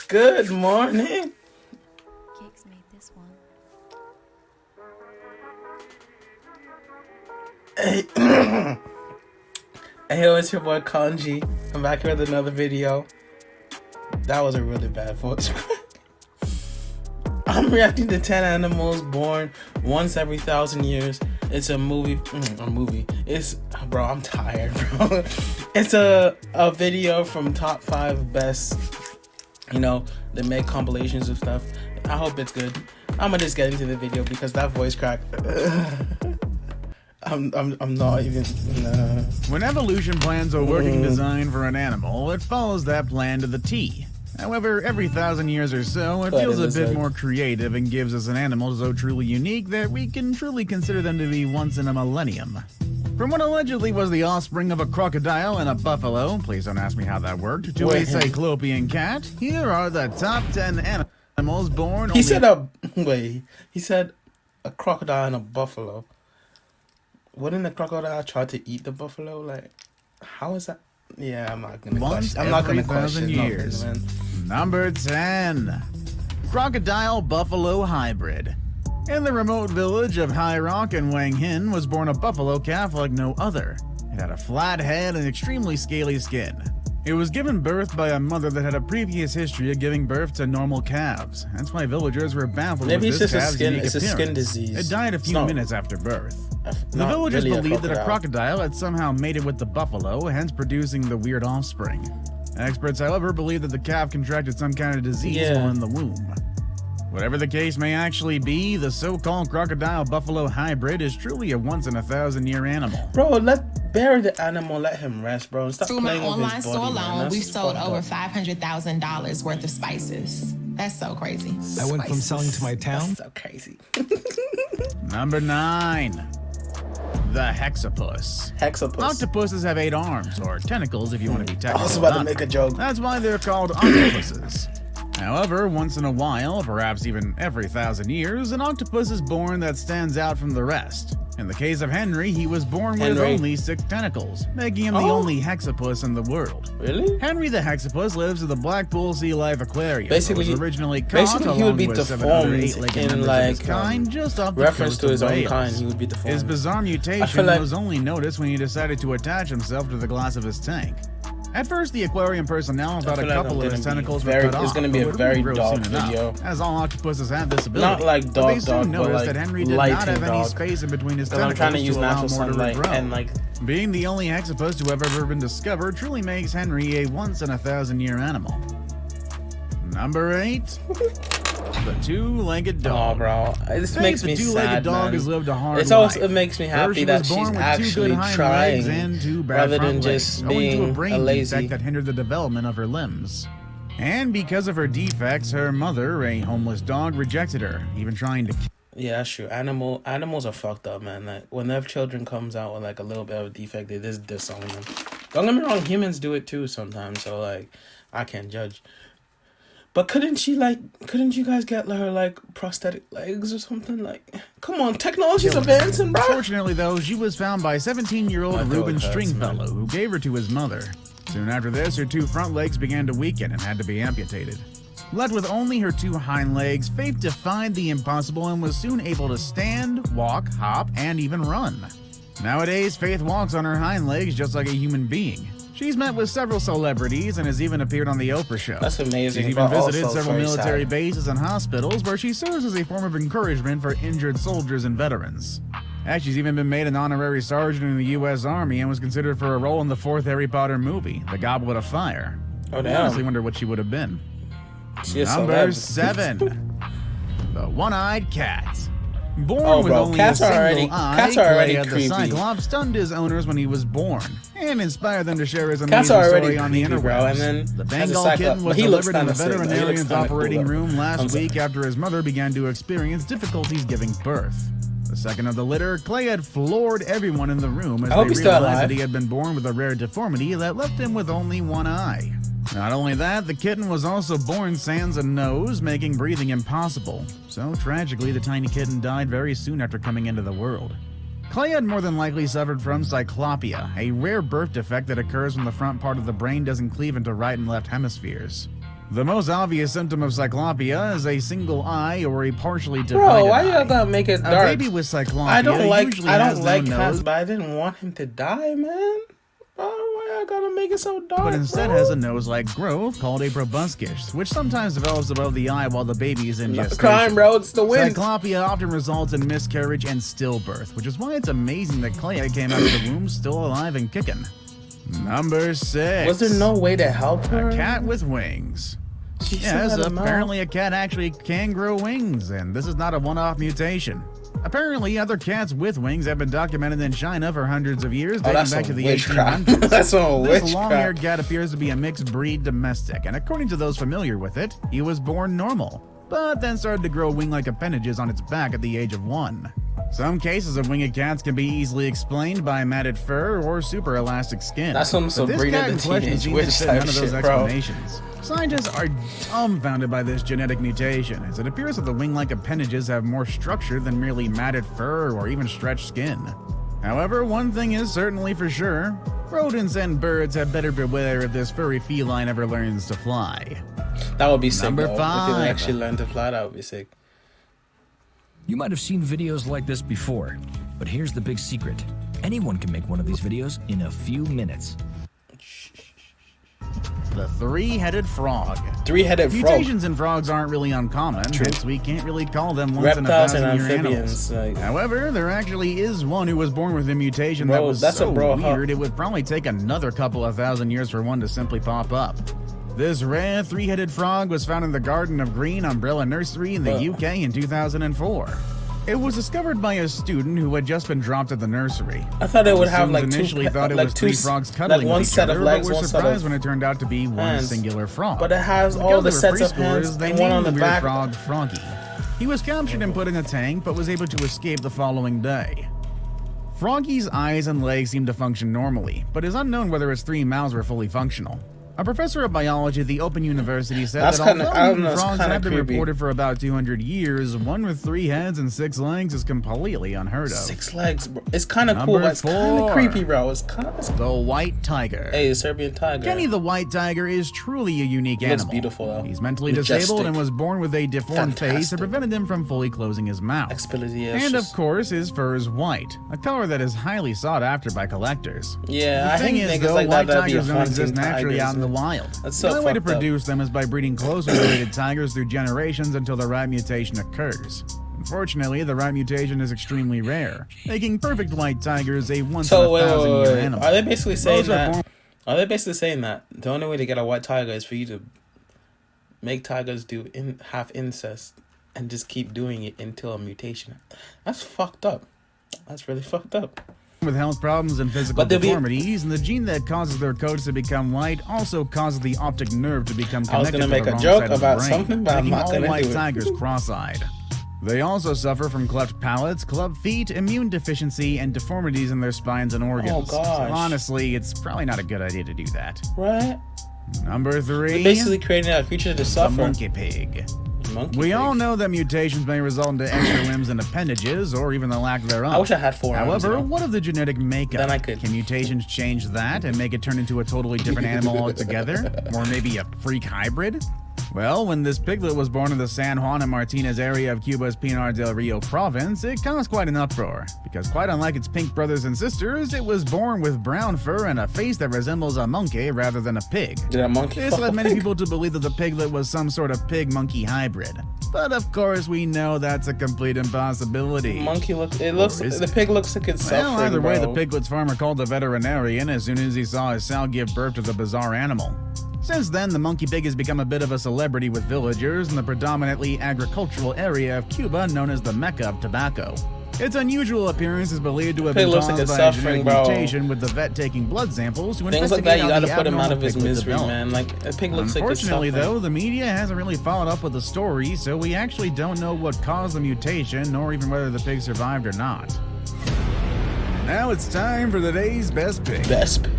Good morning. Cakes made this one. Hey, yo, it's your boy Konji. I'm back here with another video. That was a really bad voice. I'm reacting to 10 animals born once every 1,000 years. It's a movie. It's, bro, I'm tired, bro. It's a video from top 5 best. You know, they make compilations of stuff. I hope it's good. I'm gonna just get into the video because that voice crack. I'm not even. Nah. When evolution plans a working design for an animal, it follows that plan to the T. However, every 1,000 years or so, it feels a bit more creative and gives us an animal so truly unique that we can truly consider them to be once in a millennium. From what allegedly was the offspring of a crocodile and a buffalo, please don't ask me how that worked, to a cyclopean cat, here are the top 10 animals born. He said he said a crocodile and a buffalo. Wouldn't the crocodile try to eat the buffalo? Like, how is that? Yeah, I'm not gonna question. I'm not gonna question years. Number 10. Crocodile Buffalo Hybrid. In the remote village of High Rock in Wang Hin was born a buffalo calf like no other. It had a flat head and extremely scaly skin. It was given birth by a mother that had a previous history of giving birth to normal calves. That's why villagers were baffled with this calf's unique appearance. It's a skin disease. It died a few minutes after birth. The villagers believed that a crocodile had somehow mated with the buffalo, hence producing the weird offspring. Experts, however, believe that the calf contracted some kind of disease while in the womb. Whatever the case may actually be, the so-called crocodile-buffalo hybrid is truly a once-in-a-thousand-year animal. Bro, bury the animal, let him rest, bro. Stop Through playing my with his online body, store man. alone, That's we've sold fucked over up. $500,000 worth of spices. That's so crazy. I went from selling to my town. That's so crazy. Number 9. The Hexapus. Hexapus. Octopuses have 8 arms, or tentacles if you want to be technical. I was about to make a joke. That's why they're called octopuses. However, once in a while, perhaps even every 1,000 years, an octopus is born that stands out from the rest. In the case of Henry, he was born with only 6 tentacles, making him the only hexapus in the world. Really? Henry the hexapus lives at the Blackpool Sea Life Aquarium. Basically, was originally caught he would be with deformed in like kind, just off the reference coast to his of own Wales. kind. He would be deformed. His bizarre mutation was only noticed when he decided to attach himself to the glass of his tank. At first, the aquarium personnel thought a couple of his tentacles were cut off. It's going to be a very dark video. As all octopuses have this ability. Not like dog, they soon noticed like that Henry did not have any space in between his tentacles I'm trying to use allow natural more to sunlight regrow. and like. Being the only hexapus to have ever been discovered truly makes Henry a once-in-a-thousand-year animal. Number 8. The two-legged dog. Oh, bro, this makes me sad, The two-legged dog has lived a hard life. life. It makes me happy that she's actually trying, rather than just being a lazy. Defect that hindered the development of her limbs. And because of her defects, her mother, a homeless dog, rejected her, even trying to. Yeah, that's true. Animals are fucked up, man. Like when their children comes out with like a little bit of a defect, they just disown them. Don't get me wrong, humans do it too sometimes. So like, I can't judge. But couldn't you guys get her like prosthetic legs or something? Like, come on, technology's advancing, bro. Fortunately, though, she was found by 17-year-old Reuben Stringfellow, who gave her to his mother. Soon after this, her 2 front legs began to weaken and had to be amputated. Left with only her 2 hind legs, Faith defied the impossible and was soon able to stand, walk, hop, and even run. Nowadays, Faith walks on her hind legs just like a human being. She's met with several celebrities and has even appeared on The Oprah Show. That's amazing. She's even visited several military bases and hospitals where she serves as a form of encouragement for injured soldiers and veterans. And she's even been made an honorary sergeant in the U.S. Army and was considered for a role in the 4th Harry Potter movie, The Goblet of Fire. Oh, damn. I honestly wonder what she would have been. Number 7. The one-eyed cat. Born with only a single eye, cats are already Clay creepy. the Cyclops stunned his owners when he was born and inspired them to share his Cats amazing are already story on the creepy, interwebs. bro. And then The as a Bengal Cyclops, kitten was he looks delivered in the kinda sick, though. He looks veterinarian's kinda operating cool, room last I'm sorry. week after his mother began to experience difficulties giving birth. The second of the litter, Clay had floored everyone in the room as I hope they he's still realized that alive. he had been born with a rare deformity that left him with only one eye. Not only that, the kitten was also born sans a nose, making breathing impossible. So tragically, the tiny kitten died very soon after coming into the world. Clay had more than likely suffered from cyclopia, a rare birth defect that occurs when the front part of the brain doesn't cleave into right and left hemispheres. The most obvious symptom of cyclopia is a single eye or a partially divided Bro, why eye. y'all gotta make it A dark? baby with cyclopia I don't like usually has no cats, nose, but I didn't want him to die, man. Oh, why y'all gotta make it so dark? but instead bro? has a nose-like growth called a proboscis, which sometimes develops above the eye while the baby is in gestation. Crime, bro. It's the wind. Cyclopia often results in miscarriage and stillbirth, which is why it's amazing that Clea came out of the womb still alive and kicking. Number 6. Was there no way to help her? A cat with wings. She still Yes, had a mouth. apparently a cat actually can grow wings, and this is not a one-off mutation. Apparently, other cats with wings have been documented in China for hundreds of years, dating that's back to some the witchcraft. 1800s. That's some This witchcraft. long-haired cat appears to be a mixed breed domestic, and according to those familiar with it, he was born normal, but then started to grow wing-like appendages on its back at the age of 1. Some cases of winged cats can be easily explained by matted fur or super elastic skin. That's some But this Sabrina cat the in question Teenage seems Witch to fit type none of those shit, bro. explanations. Scientists are dumbfounded by this genetic mutation, as it appears that the wing-like appendages have more structure than merely matted fur or even stretched skin. However, one thing is certainly for sure: rodents and birds had better beware if this furry feline ever learns to fly. That would be sick. Number Though. If they 5. actually learn to fly, that would be sick. You might have seen videos like this before, but here's the big secret. Anyone can make one of these videos in a few minutes. The three-headed frog. Three-headed frog. Mutations in frogs aren't really uncommon, hence we can't really call them once Reptiles in a and 1,000-year amphibians. animals. Like, However, there actually is one who was born with a mutation Bro, that was that's a so bro, huh? weird it would probably take another couple of thousand years for one to simply pop up. This rare three-headed frog was found in the Garden of Green Umbrella Nursery in the UK in 2004. It was discovered by a student who had just been dropped at the nursery. I thought it would have like Students two. initially thought it like was two, three frogs cuddling like one with each set other, of legs, but were one set surprised of when it turned out to be one hands. singular frog. But it has Because all the they were sets of preschoolers, hands they and one named on the the weird back. frog Froggy. He was captured and put in a tank, but was able to escape the following day. Froggy's eyes and legs seemed to function normally, but it's unknown whether its 3 mouths were fully functional. A professor of biology at the Open University said That's that kinda- I although don't know, it's frogs kinda have been creepy. reported for about 200 years, one with 3 heads and 6 legs is completely unheard of. 6 legs, bro. It's kind of cool, Number but it's kind 4. of creepy, bro. It's kind of. The white tiger. Hey, the Serbian tiger. Kenny the white tiger is truly a unique Looks animal. beautiful, though. He's mentally Majestic. disabled and was born with a deformed face Fantastic. that prevented him from fully closing his mouth. Expelliarmus. And of course, his fur is white, a color that is highly sought after by collectors. Yeah, The I thing hate is, niggas though, like white that be tigers don't hunting exist naturally tigers, out in the man. wild. That's so The only way to fucked up. produce them is by breeding closely related tigers through generations until the right mutation occurs. Unfortunately, the right mutation is extremely rare, making perfect white tigers a once in So a wait, thousand year wait. animal. Are they basically saying Those are that? born- Are they basically saying that the only way to get a white tiger is for you to make tigers have incest and just keep doing it until a mutation? That's fucked up. That's really fucked up. with health problems and physical But they'll be- deformities, and the gene that causes their coats to become white also causes the optic nerve to become I was connected gonna to make the a wrong joke side of the about brain, something, but I'm making not all gonna white do it. tigers cross-eyed. They also suffer from cleft palates, club feet, immune deficiency, and deformities in their spines and organs. Oh, gosh. So honestly, it's probably not a good idea to do that. Right? Number 3, They're basically creating a creature to the suffer. monkey pig. Monkey We pig. all know that mutations may result into extra limbs and appendages, or even the lack thereof. I wish I had 4 arms. However, you know? what of the genetic makeup? Then I could- Can mutations change that and make it turn into a totally different animal altogether? Or maybe a freak hybrid? Well, when this piglet was born in the San Juan and Martinez area of Cuba's Pinar del Rio province, it caused quite an uproar, because quite unlike its pink brothers and sisters, it was born with brown fur and a face that resembles a monkey rather than a pig. Did a monkey This fuck led a many pig? people to believe that the piglet was some sort of pig-monkey hybrid. But of course, we know that's a complete impossibility. Monkey looks. It looks. Or is The it? pig looks like it's suffering. Well, either way, bro. the piglet's farmer called the veterinarian as soon as he saw his sow give birth to the bizarre animal. Since then, the monkey pig has become a bit of a celebrity with villagers in the predominantly agricultural area of Cuba known as the Mecca of tobacco. Its unusual appearance is believed to have Pig been looks caused like it's by a suffering, genetic bro. mutation, with the vet taking blood samples to Things like investigate that, you how gotta the put him out of abnormal his piglet misery, developed. man. Like a pig looks like it's Unfortunately, suffering. though, the media hasn't really followed up with the story, so we actually don't know what caused the mutation, nor even whether the pig survived or not. Now it's time for today's best pick. Best pig.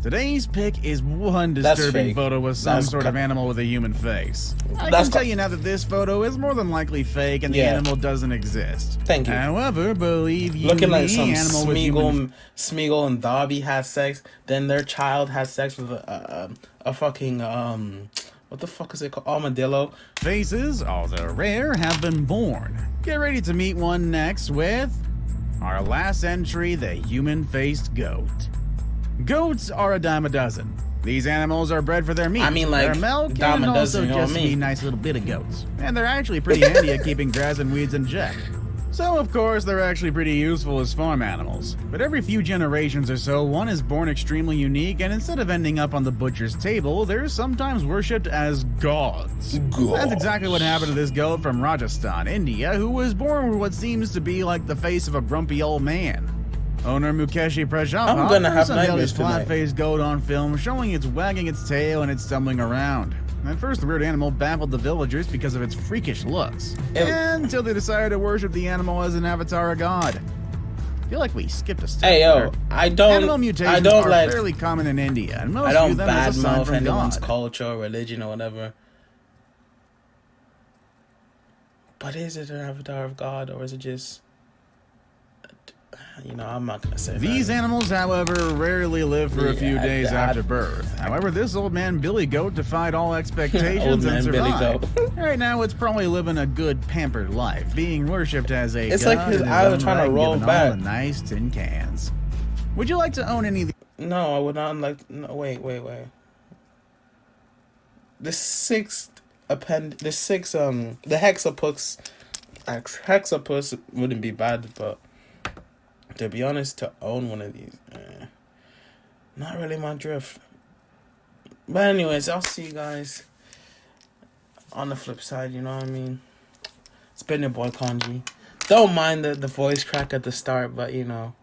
Today's pick is one That's disturbing fake. photo with some That's sort of animal with a human face. I That's can tell you now that this photo is more than likely fake and the Yeah. animal doesn't exist. Thank you. However, believe you Looking like me, some animal with human Smeagol and Dobby had sex. Then their child had sex with a fucking What the fuck is it called? Armadillo. Faces, although rare, have been born. Get ready to meet one next with our last entry, the human-faced goat. Goats are a dime a dozen. These animals are bred for their meat, I mean, like, their milk, dime and a also dozen, you know what just I to mean? be nice little bit of goats. And they're actually pretty handy at keeping grass and weeds in check. So, of course, they're actually pretty useful as farm animals. But every few generations or so, one is born extremely unique, and instead of ending up on the butcher's table, they're sometimes worshipped as gods. That's exactly what happened to this goat from Rajasthan, India, who was born with what seems to be like the face of a grumpy old man. Owner Mukeshi Prajapati I'm gonna have held nightmares his tonight. flat-faced goat on film, showing it's wagging its tail and it's stumbling around. At first, the weird animal baffled the villagers because of its freakish looks, until they decided to worship the animal as an avatar of god. I feel like we skipped a step. Hey yo, there. I Animal don't mutations are like fairly common in India, and most I view don't them as a sign badmouth from anyone's God. culture or religion or whatever. But is it an avatar of God, or is it just, you know, I'm not gonna say These that. animals, however, rarely live for a few Yeah, days after birth. However, this old man Billy Goat defied all Old expectations man and Billy survived. Goat. Right now, it's probably living a good, pampered life, being worshipped as a It's god like his in eyes are own trying to right, roll given back. all the nice tin cans. Would you like to own any of these? No, I would not like. No, wait. The hexapus wouldn't be bad, but to be honest, to own one of these, not really my drift. But anyways, I'll see you guys on the flip side. You know what I mean? It's been your boy Konji. Don't mind the voice crack at the start, but you know.